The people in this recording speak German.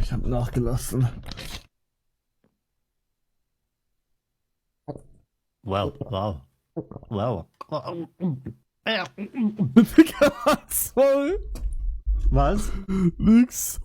Ich habe nachgelassen. Wow, wow. Wow. Sorry. Was? Nix.